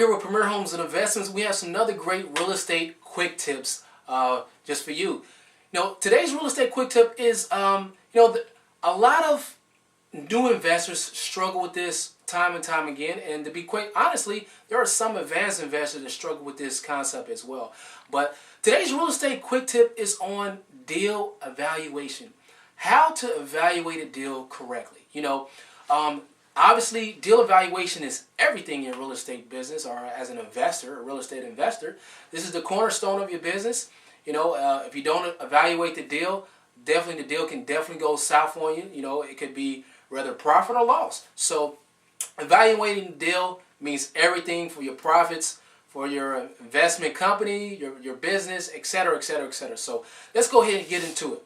here with Premier Homes and Investments. We have some other great real estate quick tips just for you. Today's real estate quick tip is, a lot of new investors struggle with this time and time again. And to be quite honestly, there are some advanced investors that struggle with this concept as well. But today's real estate quick tip is on deal evaluation. How to evaluate a deal correctly. Obviously, deal evaluation is everything in real estate business, or as an investor, a real estate investor. This is the cornerstone of your business. If you don't evaluate the deal can definitely go south on you. It could be rather profit or loss. So evaluating the deal means everything for your profits, for your investment company, your business, etc., etc., etc. So let's go ahead and get into it.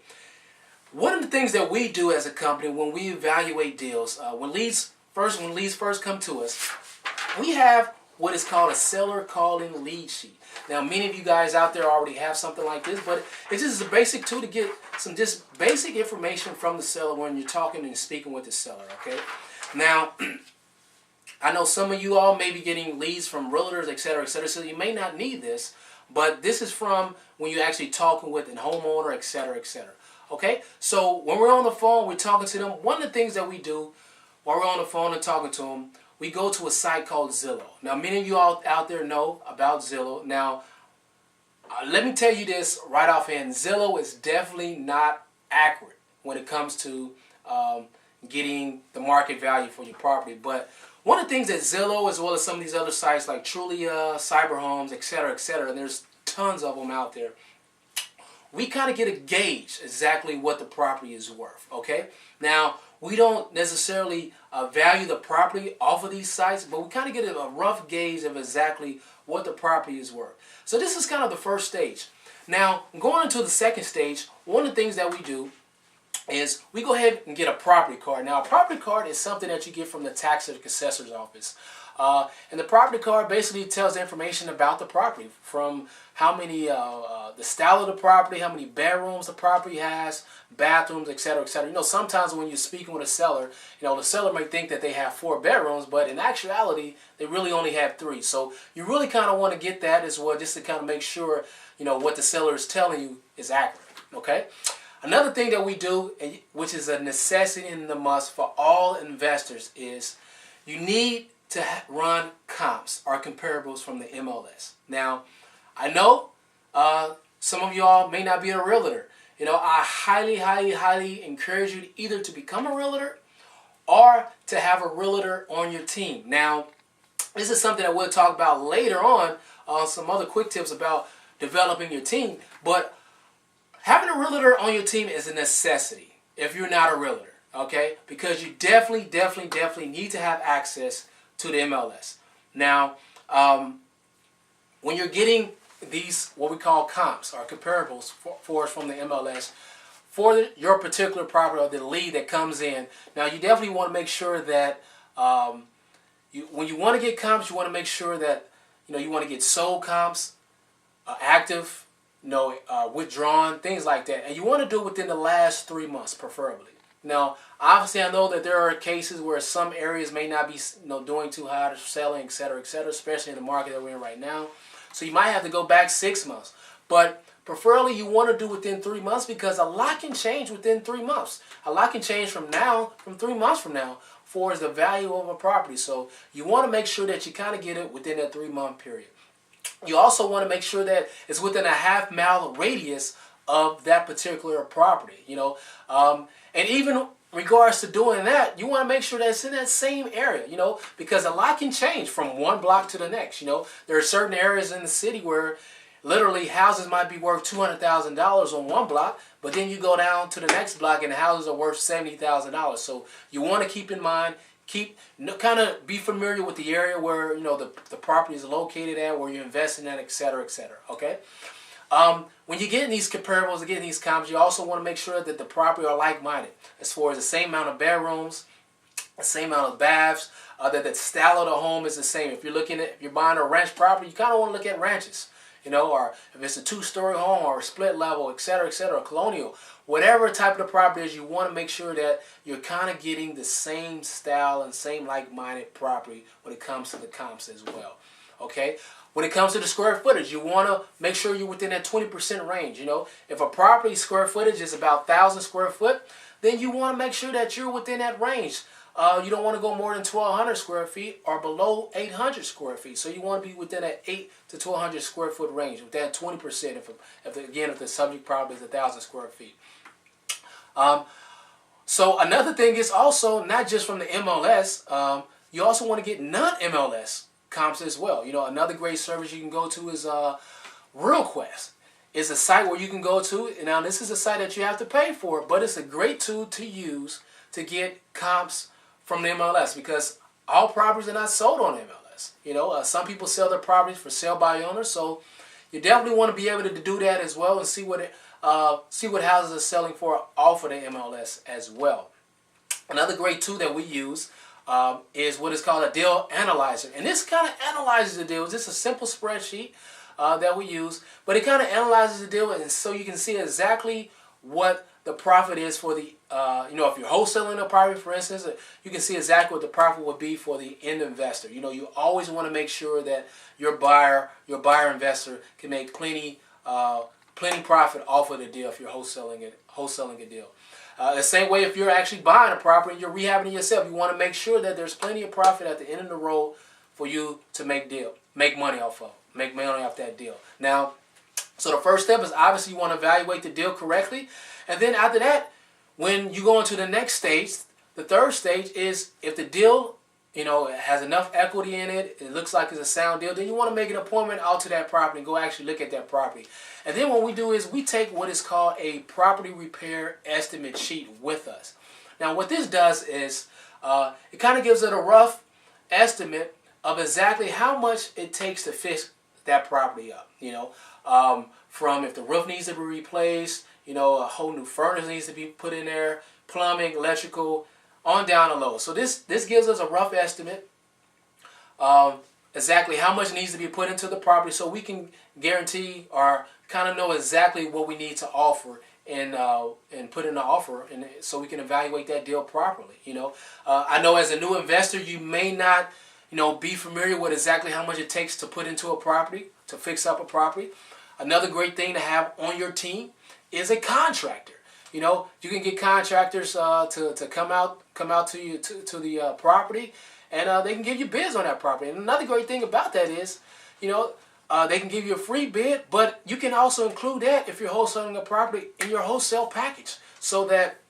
One of the things that we do as a company when we evaluate deals, when leads first come to us, we have what is called a seller calling lead sheet. Now, many of you guys out there already have something like this, but it's just a basic tool to get some just basic information from the seller when you're talking and speaking with the seller, okay? Now, I know some of you all may be getting leads from realtors, etc., so you may not need this, but this is from when you're actually talking with a homeowner, etc., etc. Okay? So when we're on the phone, we're talking to them. One of the things that we do while we're on the phone and talking to them, we go to a site called Zillow. Now, many of you all out there know about Zillow. Now, let me tell you this right offhand. Zillow is definitely not accurate when it comes to getting the market value for your property. But one of the things that Zillow, as well as some of these other sites like Trulia, Cyberhomes, etc., and there's tons of them out there, we kind of get a gauge exactly what the property is worth, okay? Now, we don't necessarily value the property off of these sites, but we kind of get a rough gauge of exactly what the property is worth. So this is kind of the first stage. Now, going into the second stage, one of the things that we do is we go ahead and get a property card. Now, a property card is something that you get from the tax assessor's office. And the property card basically tells information about the property, from how many, the style of the property, how many bedrooms the property has, bathrooms, etc., etc. Sometimes when you're speaking with a seller, the seller may think that they have 4 bedrooms, but in actuality, they really only have 3. So you really kind of want to get that as well, just to kind of make sure, what the seller is telling you is accurate, okay? Another thing that we do, which is a necessity and a must for all investors, is you need to run comps or comparables from the MLS. Now, I know some of y'all may not be a realtor. I highly, highly, highly encourage you either to become a realtor or to have a realtor on your team. Now, this is something that we'll talk about later on, some other quick tips about developing your team. But having a realtor on your team is a necessity if you're not a realtor, okay? Because you definitely need to have access to the MLS. Now, when you're getting these, what we call comps or comparables for us from the MLS, for your particular property or the lead that comes in, now you definitely want to make sure that when you want to get comps, you want to make sure that you want to get sold comps, active, withdrawn, things like that, and you want to do it within the last 3 months, preferably. Now, obviously, I know that there are cases where some areas may not be, doing too hot or selling, etc., especially in the market that we're in right now. So you might have to go back 6 months. But preferably, you want to do within 3 months, because a lot can change within 3 months. A lot can change from 3 months from now, for the value of a property. So you want to make sure that you kind of get it within that 3-month period. You also want to make sure that it's within a half-mile radius of that particular property, and even in regards to doing that, you want to make sure that it's in that same area, because a lot can change from one block to the next. There are certain areas in the city where literally houses might be worth $200,000 on one block, but then you go down to the next block and the houses are worth $70,000. So you want to keep in mind, kind of be familiar with the area where the property is located at, where you're investing at, etc., okay? When you're getting these comparables, getting these comps, you also want to make sure that the property are like-minded, as far as the same amount of bedrooms, the same amount of baths, that the style of the home is the same. If you're buying a ranch property, you kind of want to look at ranches, or if it's a 2-story home or a split level, etc., colonial, whatever type of the property is, you want to make sure that you're kind of getting the same style and same like-minded property when it comes to the comps as well. Okay. When it comes to the square footage, you want to make sure you're within that 20% range. If a property square footage is about 1,000 square foot, then you want to make sure that you're within that range. You don't want to go more than 1,200 square feet or below 800 square feet. So you want to be within that 8 to 1,200 square foot range, with that 20%. If the subject property is 1,000 square feet. So another thing is also not just from the MLS. You also want to get non-MLS comps as well. Another great service you can go to is RealQuest. It's a site where you can go to. Now, this is a site that you have to pay for, but it's a great tool to use to get comps from the MLS, because all properties are not sold on MLS. Some people sell their properties for sale by owner, so you definitely want to be able to do that as well and see what houses are selling for off of the MLS as well. Another great tool that we use is what is called a deal analyzer, and this kind of analyzes the deals. It's a simple spreadsheet that we use, but it kind of analyzes the deal, and so you can see exactly what the profit is for the if you're wholesaling a property, for instance, you can see exactly what the profit would be for the end investor. You always want to make sure that your buyer investor can make plenty profit off of the deal if you're wholesaling a deal. The same way, if you're actually buying a property and you're rehabbing it yourself, you want to make sure that there's plenty of profit at the end of the road for you to make money off that deal. Now, so the first step is obviously you want to evaluate the deal correctly, and then after that, when you go into the next stage, the third stage is if the deal has enough equity in it, it looks like it's a sound deal, then you want to make an appointment out to that property and go actually look at that property. And then what we do is we take what is called a property repair estimate sheet with us. Now what this does is it kind of gives it a rough estimate of exactly how much it takes to fix that property up. From if the roof needs to be replaced, a whole new furnace needs to be put in there, plumbing, electrical, on down the low. So this gives us a rough estimate of exactly how much needs to be put into the property, so we can guarantee or kind of know exactly what we need to offer and put in the offer, and so we can evaluate that deal properly. I know as a new investor, you may not be familiar with exactly how much it takes to put into a property, to fix up a property. Another great thing to have on your team is a contractor. You can get contractors to come out to you to the property, and they can give you bids on that property. And another great thing about that is, they can give you a free bid, but you can also include that if you're wholesaling a property in your wholesale package, so that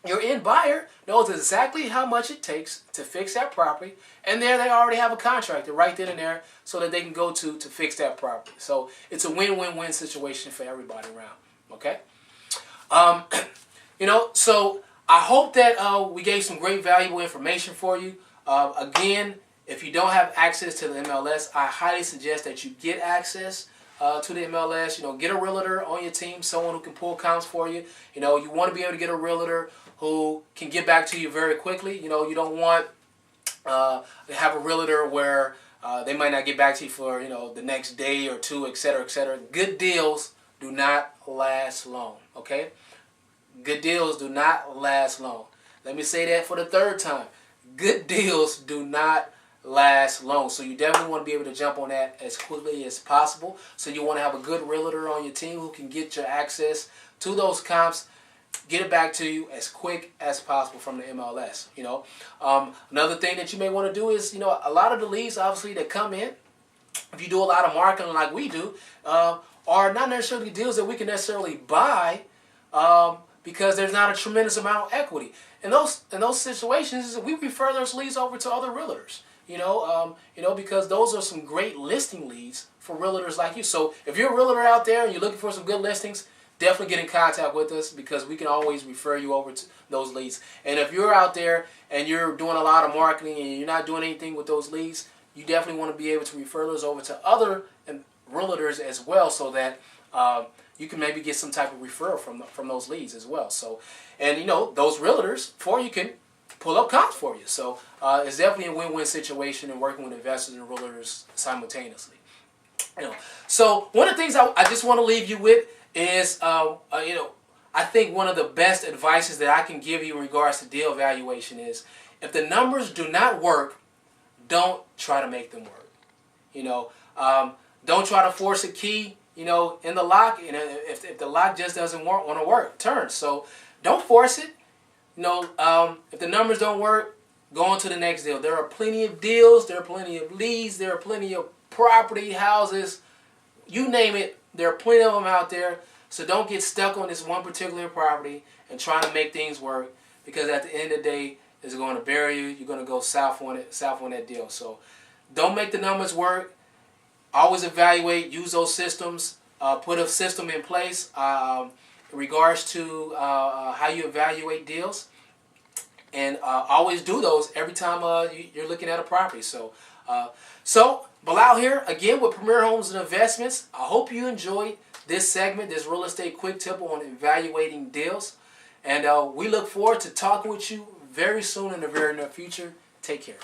your end buyer knows exactly how much it takes to fix that property, and there they already have a contractor right then and there, so that they can go to fix that property. So it's a win-win-win situation for everybody around. Okay. So I hope that we gave some great valuable information for you. Again, if you don't have access to the MLS, I highly suggest that you get access to the MLS. Get a realtor on your team, someone who can pull comps for you. You want to be able to get a realtor who can get back to you very quickly. You don't want to have a realtor where they might not get back to you for the next day or two, etc., etc. Good deals do not last long. Okay. Good deals do not last long. Let me say that for the third time. Good deals do not last long. So you definitely want to be able to jump on that as quickly as possible. So you want to have a good realtor on your team who can get your access to those comps, get it back to you as quick as possible from the MLS. Another thing that you may want to do is, a lot of the leads obviously that come in, if you do a lot of marketing like we do, are not necessarily deals that we can necessarily buy, because there's not a tremendous amount of equity. In those situations, we refer those leads over to other realtors. Because those are some great listing leads for realtors like you. So if you're a realtor out there and you're looking for some good listings, definitely get in contact with us, because we can always refer you over to those leads. And if you're out there and you're doing a lot of marketing and you're not doing anything with those leads, you definitely want to be able to refer those over to other realtors as well, so that you can maybe get some type of referral from those leads as well. So, and those realtors can pull up comps for you. So it's definitely a win-win situation in working with investors and realtors simultaneously. So one of the things I just want to leave you with is, I think one of the best advices that I can give you in regards to deal evaluation is, if the numbers do not work, don't try to make them work. Don't try to force a key, in the lock. If the lock just doesn't want to work, turn. So don't force it. If the numbers don't work, go on to the next deal. There are plenty of deals. There are plenty of leads. There are plenty of property, houses, you name it. There are plenty of them out there. So don't get stuck on this one particular property and trying to make things work, because at the end of the day, it's going to bury you. You're going to go south on that deal. So don't make the numbers work. Always evaluate. Use those systems. Put a system in place in regards to how you evaluate deals. And always do those every time you're looking at a property. So Bilal here again with Premier Homes and Investments. I hope you enjoyed this segment, this real estate quick tip on evaluating deals. And we look forward to talking with you very soon in the very near future. Take care.